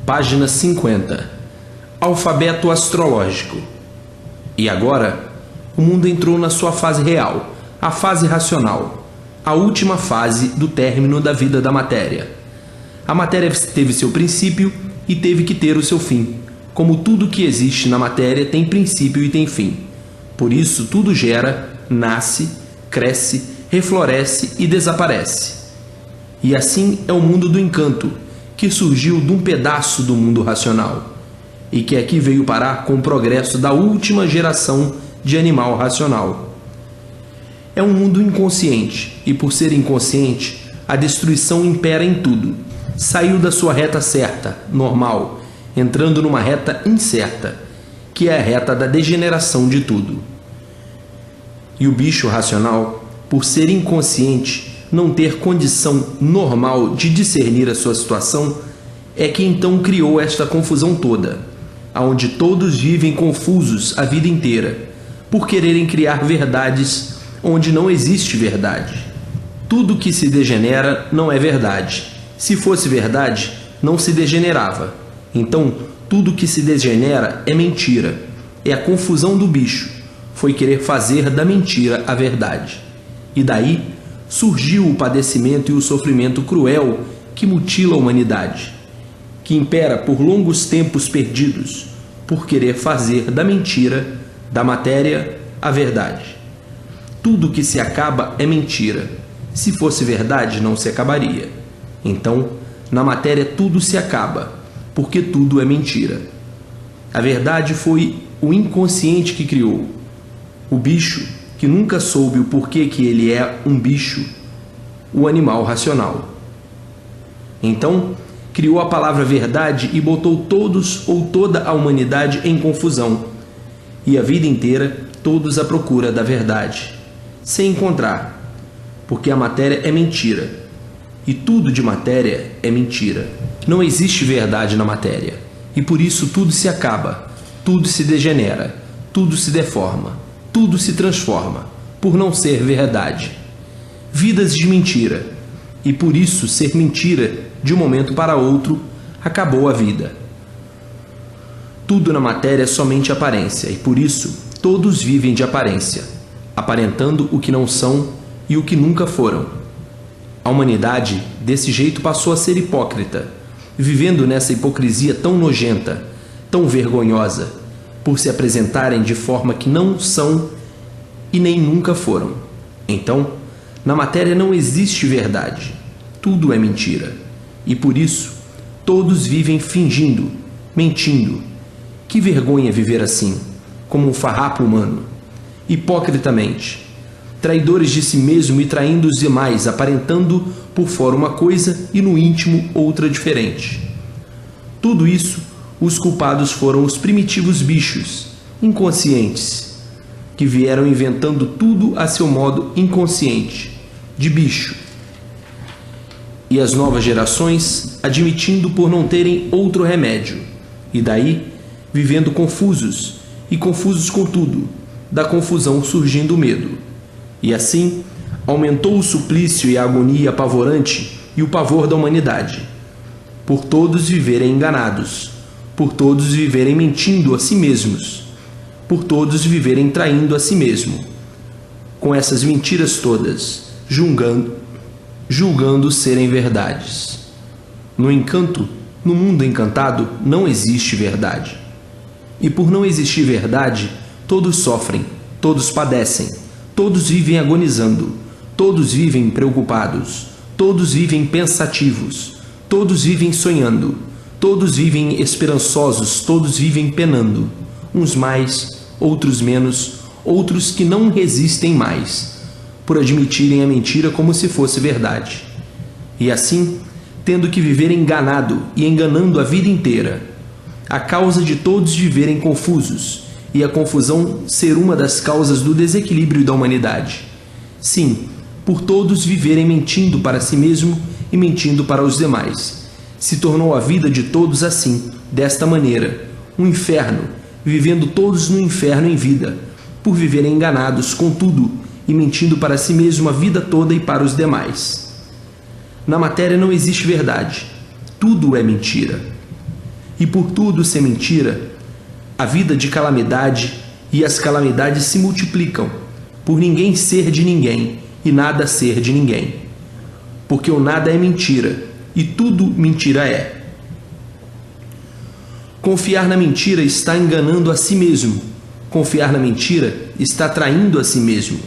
Página 50. Alfabeto astrológico. E agora, o mundo entrou na sua fase real, a fase racional, a última fase do término da vida da matéria. A matéria teve seu princípio e teve que ter o seu fim. Como tudo que existe na matéria tem princípio e tem fim. Por isso, tudo gera, nasce, cresce, refloresce e desaparece. E assim é o mundo do encanto, que surgiu de um pedaço do mundo racional, e que aqui veio parar com o progresso da última geração de animal racional. É um mundo inconsciente, e por ser inconsciente, a destruição impera em tudo. Saiu da sua reta certa, normal, entrando numa reta incerta, que é a reta da degeneração de tudo. E o bicho racional, por ser inconsciente, não ter condição normal de discernir a sua situação, é que então criou esta confusão toda, aonde todos vivem confusos a vida inteira, por quererem criar verdades onde não existe verdade. Tudo que se degenera não é verdade. Se fosse verdade, não se degenerava. Então, tudo que se degenera é mentira. É a confusão do bicho. Foi querer fazer da mentira a verdade. E daí surgiu o padecimento e o sofrimento cruel que mutila a humanidade, que impera por longos tempos perdidos, por querer fazer da mentira, da matéria, a verdade. Tudo que se acaba é mentira. Se fosse verdade, não se acabaria. Então, na matéria tudo se acaba, porque tudo é mentira. A verdade foi o inconsciente que criou. O bicho, que nunca soube o porquê que ele é um bicho, o animal racional. Então, criou a palavra verdade e botou todos ou toda a humanidade em confusão, e a vida inteira todos à procura da verdade, sem encontrar, porque a matéria é mentira, e tudo de matéria é mentira. Não existe verdade na matéria, e por isso tudo se acaba, tudo se degenera, tudo se deforma, tudo se transforma, por não ser verdade. Vidas de mentira, e por isso ser mentira, de um momento para outro, acabou a vida. Tudo na matéria é somente aparência, e por isso todos vivem de aparência, aparentando o que não são e o que nunca foram. A humanidade, desse jeito, passou a ser hipócrita, vivendo nessa hipocrisia tão nojenta, tão vergonhosa, por se apresentarem de forma que não são e nem nunca foram. Então, na matéria não existe verdade, tudo é mentira, e por isso todos vivem fingindo, mentindo. Que vergonha viver assim, como um farrapo humano, hipocritamente, traidores de si mesmo e traindo os demais, aparentando por fora uma coisa e no íntimo outra diferente. Tudo isso, os culpados foram os primitivos bichos, inconscientes, que vieram inventando tudo a seu modo inconsciente, de bicho. E as novas gerações admitindo por não terem outro remédio, e daí vivendo confusos, e confusos com tudo, da confusão surgindo o medo. E assim aumentou o suplício e a agonia apavorante e o pavor da humanidade, por todos viverem enganados, por todos viverem mentindo a si mesmos, por todos viverem traindo a si mesmo, com essas mentiras todas, julgando serem verdades. No encanto, no mundo encantado, não existe verdade. E por não existir verdade, todos sofrem, todos padecem, todos vivem agonizando, todos vivem preocupados, todos vivem pensativos, todos vivem sonhando, todos vivem esperançosos, todos vivem penando, uns mais, outros menos, outros que não resistem mais, por admitirem a mentira como se fosse verdade. E assim, tendo que viver enganado e enganando a vida inteira, a causa de todos viverem confusos, e a confusão ser uma das causas do desequilíbrio da humanidade. Sim, por todos viverem mentindo para si mesmo e mentindo para os demais. Se tornou a vida de todos assim, desta maneira, um inferno, vivendo todos no inferno em vida, por viverem enganados com tudo e mentindo para si mesmo a vida toda e para os demais. Na matéria não existe verdade, tudo é mentira. e por tudo ser mentira, a vida de calamidade e as calamidades se multiplicam, por ninguém ser de ninguém e nada ser de ninguém. Porque o nada é mentira, e tudo mentira é. Confiar na mentira está enganando a si mesmo. Confiar na mentira está traindo a si mesmo.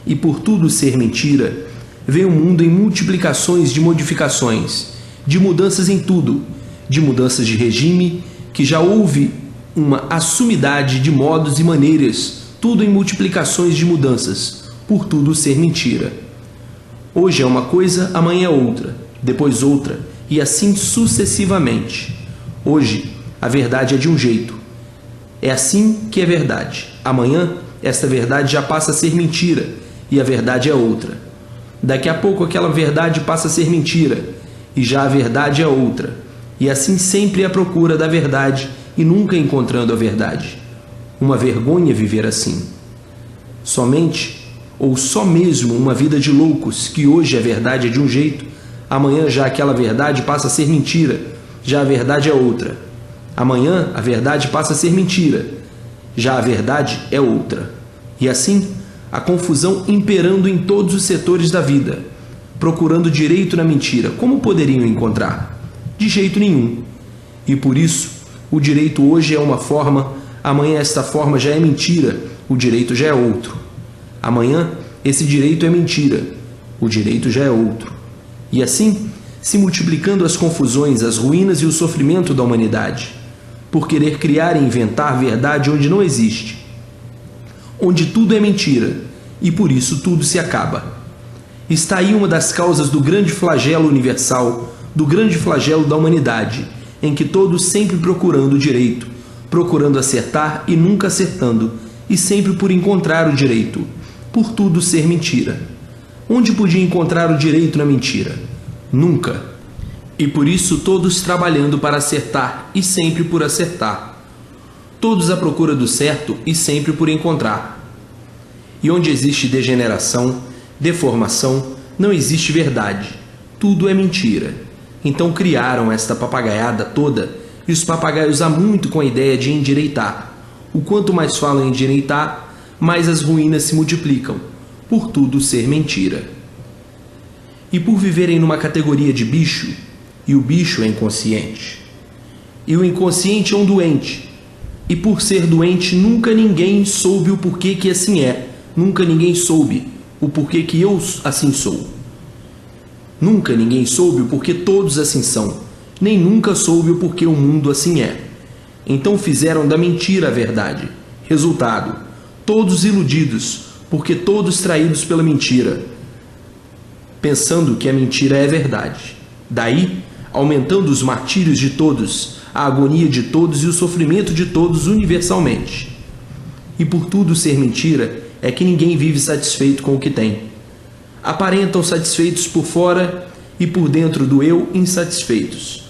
E por tudo ser mentira, vem o mundo em multiplicações de modificações, de mudanças em tudo, de mudanças de regime, que já houve uma assumidade de modos e maneiras, tudo em multiplicações de mudanças, por tudo ser mentira. Hoje é uma coisa, amanhã é outra, depois outra, e assim sucessivamente. Hoje, a verdade é de um jeito. É assim que é verdade. Amanhã, esta verdade já passa a ser mentira, e a verdade é outra. Daqui a pouco, aquela verdade passa a ser mentira, e já a verdade é outra. E assim sempre à procura da verdade, e nunca encontrando a verdade. Uma vergonha viver assim. Somente ou só mesmo uma vida de loucos, que hoje a verdade é de um jeito, amanhã já aquela verdade passa a ser mentira, já a verdade é outra. Amanhã a verdade passa a ser mentira, já a verdade é outra. E assim, a confusão imperando em todos os setores da vida, procurando direito na mentira. Como poderiam encontrar? De jeito nenhum. E por isso, o direito hoje é uma forma, amanhã esta forma já é mentira, o direito já é outro. Amanhã, esse direito é mentira, o direito já é outro. E assim, se multiplicando as confusões, as ruínas e o sofrimento da humanidade, por querer criar e inventar verdade onde não existe, onde tudo é mentira, e por isso tudo se acaba. Está aí uma das causas do grande flagelo universal, do grande flagelo da humanidade, em que todos sempre procurando o direito, procurando acertar e nunca acertando, e sempre por encontrar o direito, por tudo ser mentira. Onde podia encontrar o direito na mentira? Nunca. E por isso todos trabalhando para acertar e sempre por acertar. Todos à procura do certo e sempre por encontrar. E onde existe degeneração, deformação, não existe verdade. Tudo é mentira. Então criaram esta papagaiada toda, e os papagaios há muito com a ideia de endireitar. O quanto mais falam em endireitar, mais as ruínas se multiplicam, por tudo ser mentira. E por viverem numa categoria de bicho, e o bicho é inconsciente, e o inconsciente é um doente, e por ser doente nunca ninguém soube o porquê que assim é, nunca ninguém soube o porquê que eu assim sou. Nunca ninguém soube o porquê todos assim são, nem nunca soube o porquê o mundo assim é. Então fizeram da mentira a verdade. Resultado, todos iludidos, porque todos traídos pela mentira, pensando que a mentira é verdade. Daí, aumentando os martírios de todos, a agonia de todos e o sofrimento de todos universalmente. E por tudo ser mentira, é que ninguém vive satisfeito com o que tem. Aparentam satisfeitos por fora e por dentro do eu insatisfeitos,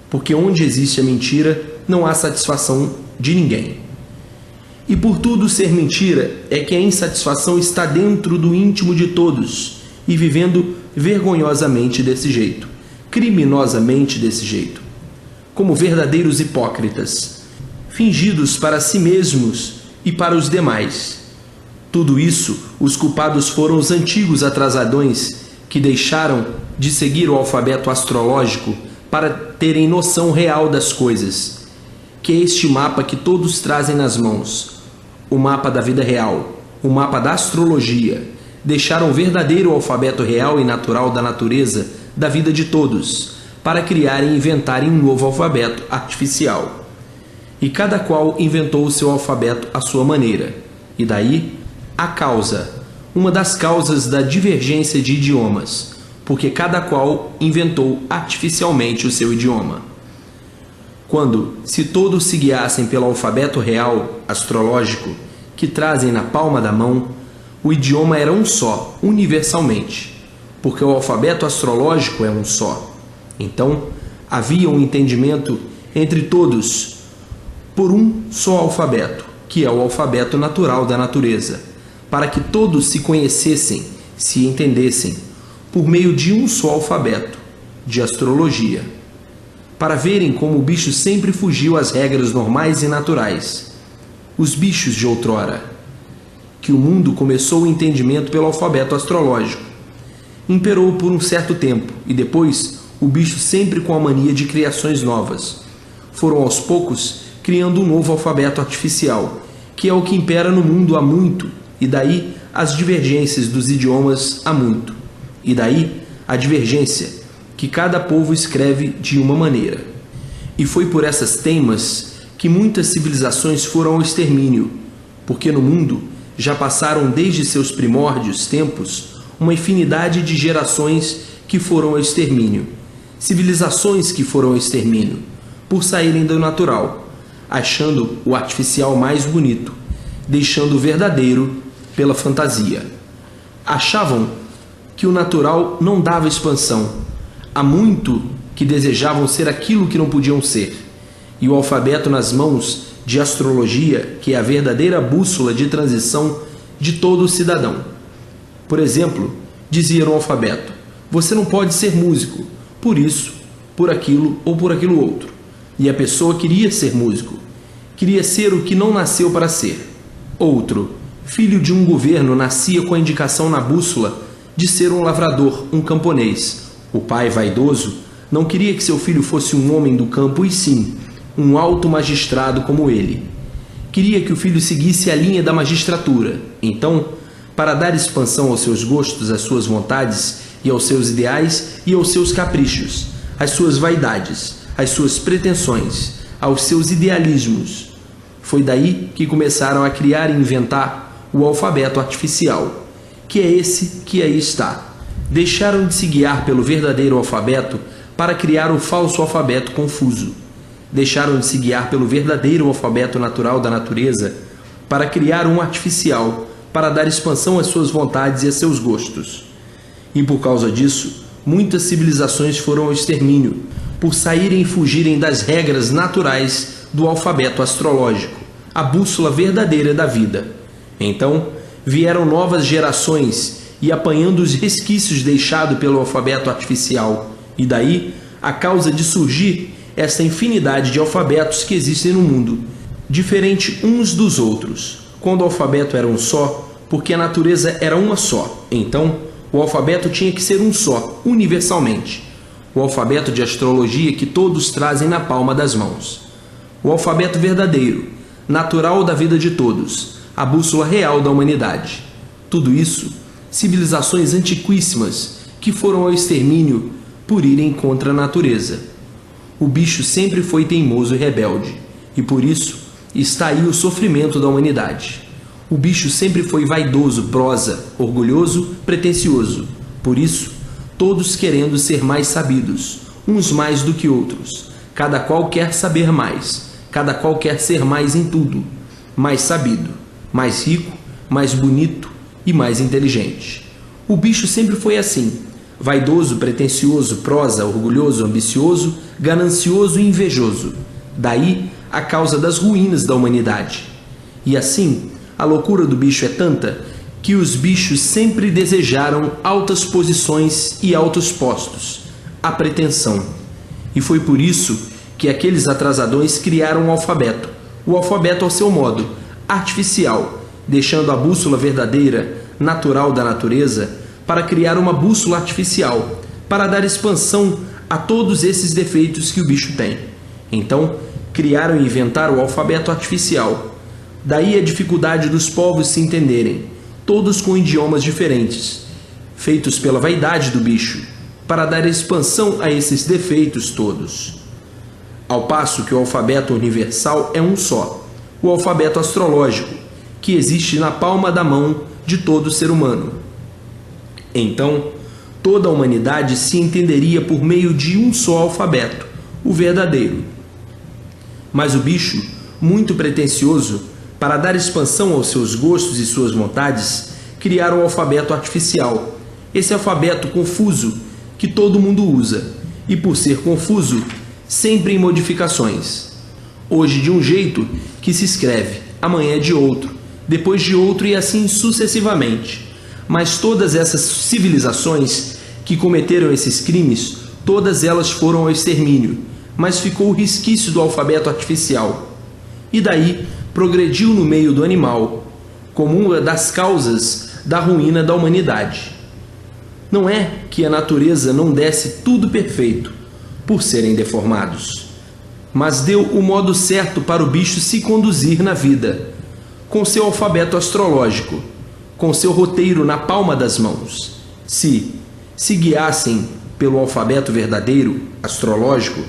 porque onde existe a mentira, não há satisfação de ninguém. E por tudo ser mentira, é que a insatisfação está dentro do íntimo de todos, e vivendo vergonhosamente desse jeito, criminosamente desse jeito, como verdadeiros hipócritas, fingidos para si mesmos e para os demais. Tudo isso, os culpados foram os antigos atrasadões que deixaram de seguir o alfabeto astrológico para terem noção real das coisas, que é este mapa que todos trazem nas mãos, o mapa da vida real, o mapa da astrologia. Deixaram o verdadeiro alfabeto real e natural da natureza da vida de todos, para criarem e inventarem um novo alfabeto artificial. E cada qual inventou o seu alfabeto à sua maneira. E daí, a causa, uma das causas da divergência de idiomas, porque cada qual inventou artificialmente o seu idioma. Quando, se todos se guiassem pelo alfabeto real, astrológico, que trazem na palma da mão, o idioma era um só, universalmente, porque o alfabeto astrológico é um só. Então, havia um entendimento entre todos por um só alfabeto, que é o alfabeto natural da natureza, para que todos se conhecessem, se entendessem, por meio de um só alfabeto, de astrologia. para verem como o bicho sempre fugiu às regras normais e naturais. Os bichos de outrora. Que o mundo começou o entendimento pelo alfabeto astrológico. Imperou por um certo tempo, e depois o bicho sempre com a mania de criações novas. Foram aos poucos criando um novo alfabeto artificial, que é o que impera no mundo há muito, e daí as divergências dos idiomas há muito, e daí a divergência, que cada povo escreve de uma maneira. E foi por essas teimas que muitas civilizações foram ao extermínio, porque no mundo já passaram desde seus primórdios tempos uma infinidade de gerações que foram ao extermínio, civilizações que foram ao extermínio, por saírem do natural, achando o artificial mais bonito, deixando o verdadeiro pela fantasia. Achavam que o natural não dava expansão. Há muito que desejavam ser aquilo que não podiam ser. E o alfabeto nas mãos de astrologia, que é a verdadeira bússola de transição de todo cidadão. Por exemplo, dizia o alfabeto: você não pode ser músico, por isso, por aquilo ou por aquilo outro. E a pessoa queria ser músico. Queria ser o que não nasceu para ser. Outro, filho de um governo, nascia com a indicação na bússola de ser um lavrador, um camponês. O pai, vaidoso, não queria que seu filho fosse um homem do campo, e sim, um alto magistrado como ele. Queria que o filho seguisse a linha da magistratura. Então, para dar expansão aos seus gostos, às suas vontades e aos seus ideais e aos seus caprichos, às suas vaidades, às suas pretensões, aos seus idealismos, foi daí que começaram a criar e inventar o alfabeto artificial, que é esse que aí está. Deixaram de se guiar pelo verdadeiro alfabeto para criar o falso alfabeto confuso. Deixaram de se guiar pelo verdadeiro alfabeto natural da natureza para criar um artificial, para dar expansão às suas vontades e a seus gostos. E por causa disso, muitas civilizações foram ao extermínio, por saírem e fugirem das regras naturais do alfabeto astrológico, a bússola verdadeira da vida. Então, vieram novas gerações e apanhando os resquícios deixados pelo alfabeto artificial, e daí a causa de surgir essa infinidade de alfabetos que existem no mundo, diferente uns dos outros. Quando o alfabeto era um só, porque a natureza era uma só, então o alfabeto tinha que ser um só, universalmente. O alfabeto de astrologia que todos trazem na palma das mãos. O alfabeto verdadeiro, natural da vida de todos, a bússola real da humanidade. Tudo isso, civilizações antiquíssimas que foram ao extermínio por irem contra a natureza. O bicho sempre foi teimoso e rebelde, e por isso está aí o sofrimento da humanidade. O bicho sempre foi vaidoso, prosa, orgulhoso, pretensioso. Por isso, todos querendo ser mais sabidos, uns mais do que outros. Cada qual quer saber mais, cada qual quer ser mais em tudo, mais sabido, mais rico, mais bonito e mais inteligente. O bicho sempre foi assim, vaidoso, pretensioso, prosa, orgulhoso, ambicioso, ganancioso e invejoso. Daí a causa das ruínas da humanidade. E assim, a loucura do bicho é tanta que os bichos sempre desejaram altas posições e altos postos, a pretensão. E foi por isso que aqueles atrasadões criaram o alfabeto ao seu modo, artificial, deixando a bússola verdadeira, natural da natureza, para criar uma bússola artificial, para dar expansão a todos esses defeitos que o bicho tem. Então, criaram e inventaram o alfabeto artificial. Daí a dificuldade dos povos se entenderem, todos com idiomas diferentes, feitos pela vaidade do bicho, para dar expansão a esses defeitos todos. Ao passo que o alfabeto universal é um só, o alfabeto astrológico, que existe na palma da mão de todo ser humano. Então, toda a humanidade se entenderia por meio de um só alfabeto, o verdadeiro. Mas o bicho, muito pretensioso, para dar expansão aos seus gostos e suas vontades, criaram o alfabeto artificial, esse alfabeto confuso que todo mundo usa, e por ser confuso, sempre em modificações. Hoje de um jeito que se escreve, amanhã de outro, depois de outro e assim sucessivamente. Mas todas essas civilizações que cometeram esses crimes, todas elas foram ao extermínio, mas ficou o resquício do alfabeto artificial. E daí progrediu no meio do animal, como uma das causas da ruína da humanidade. Não é que a natureza não desse tudo perfeito, por serem deformados, mas deu o modo certo para o bicho se conduzir na vida, com seu alfabeto astrológico, com seu roteiro na palma das mãos. Se guiassem pelo alfabeto verdadeiro, astrológico,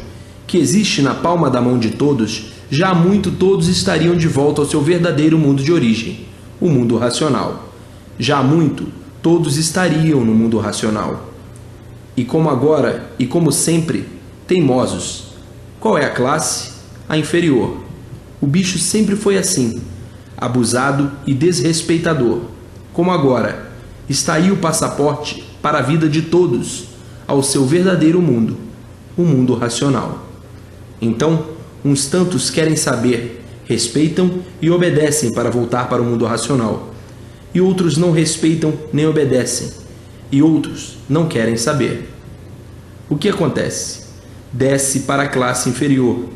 que existe na palma da mão de todos, já há muito todos estariam de volta ao seu verdadeiro mundo de origem, o mundo racional. Já há muito todos estariam no mundo racional. E como agora, e como sempre, teimosos. Qual é a classe? A inferior. O bicho sempre foi assim, abusado e desrespeitador. Como agora, está aí o passaporte para a vida de todos, ao seu verdadeiro mundo, o mundo racional. Então, uns tantos querem saber, respeitam e obedecem para voltar para o mundo racional. E outros não respeitam nem obedecem. E outros não querem saber. O que acontece? Desce para a classe inferior.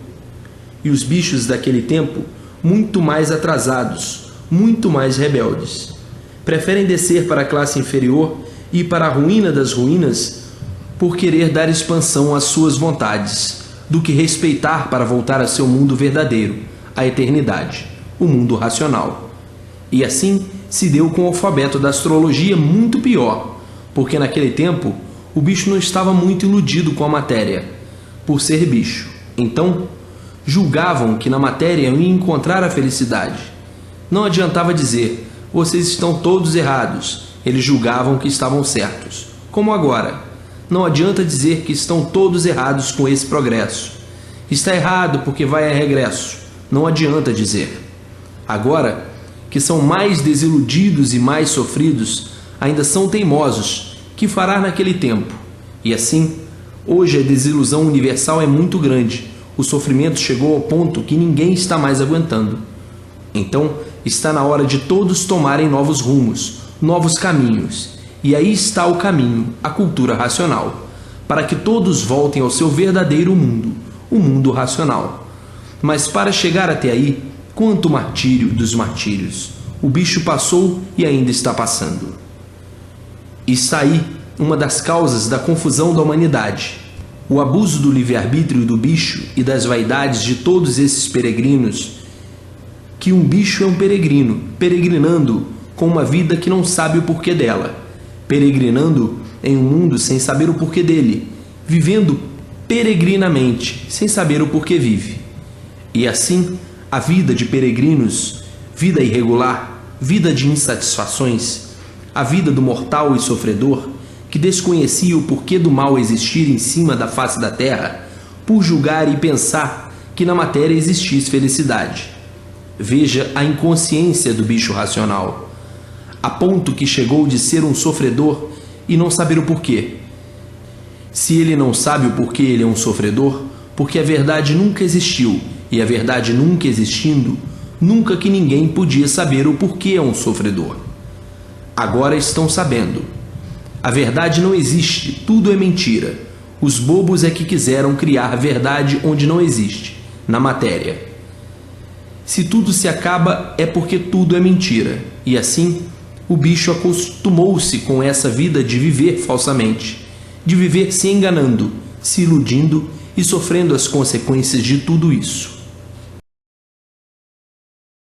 E os bichos daquele tempo, muito mais atrasados, muito mais rebeldes, preferem descer para a classe inferior e ir para a ruína das ruínas por querer dar expansão às suas vontades, do que respeitar para voltar a seu mundo verdadeiro, a eternidade, o mundo racional. E assim se deu com o alfabeto da astrologia muito pior, porque naquele tempo o bicho não estava muito iludido com a matéria, por ser bicho. Então, julgavam que na matéria iam encontrar a felicidade. Não adiantava dizer, vocês estão todos errados. Eles julgavam que estavam certos. Como agora, não adianta dizer que estão todos errados com esse progresso. Está errado porque vai a regresso. Não adianta dizer. Agora, que são mais desiludidos e mais sofridos, ainda são teimosos, que fará naquele tempo? E assim, hoje a desilusão universal é muito grande. O sofrimento chegou ao ponto que ninguém está mais aguentando. Então, está na hora de todos tomarem novos rumos, novos caminhos. E aí está o caminho, a cultura racional, para que todos voltem ao seu verdadeiro mundo, o mundo racional. Mas para chegar até aí, quanto martírio dos martírios! O bicho passou e ainda está passando. Está aí uma das causas da confusão da humanidade. O abuso do livre-arbítrio do bicho e das vaidades de todos esses peregrinos, que um bicho é um peregrino, peregrinando com uma vida que não sabe o porquê dela, peregrinando em um mundo sem saber o porquê dele, vivendo peregrinamente, sem saber o porquê vive. E assim, a vida de peregrinos, vida irregular, vida de insatisfações, a vida do mortal e sofredor, que desconhecia o porquê do mal existir em cima da face da terra, por julgar e pensar que na matéria existisse felicidade. Veja a inconsciência do bicho racional, a ponto que chegou de ser um sofredor e não saber o porquê. Se ele não sabe o porquê ele é um sofredor, porque a verdade nunca existiu, e a verdade nunca existindo, nunca que ninguém podia saber o porquê é um sofredor. Agora estão sabendo. A verdade não existe, tudo é mentira. Os bobos é que quiseram criar verdade onde não existe, na matéria. Se tudo se acaba é porque tudo é mentira, e assim o bicho acostumou-se com essa vida de viver falsamente, de viver se enganando, se iludindo e sofrendo as consequências de tudo isso.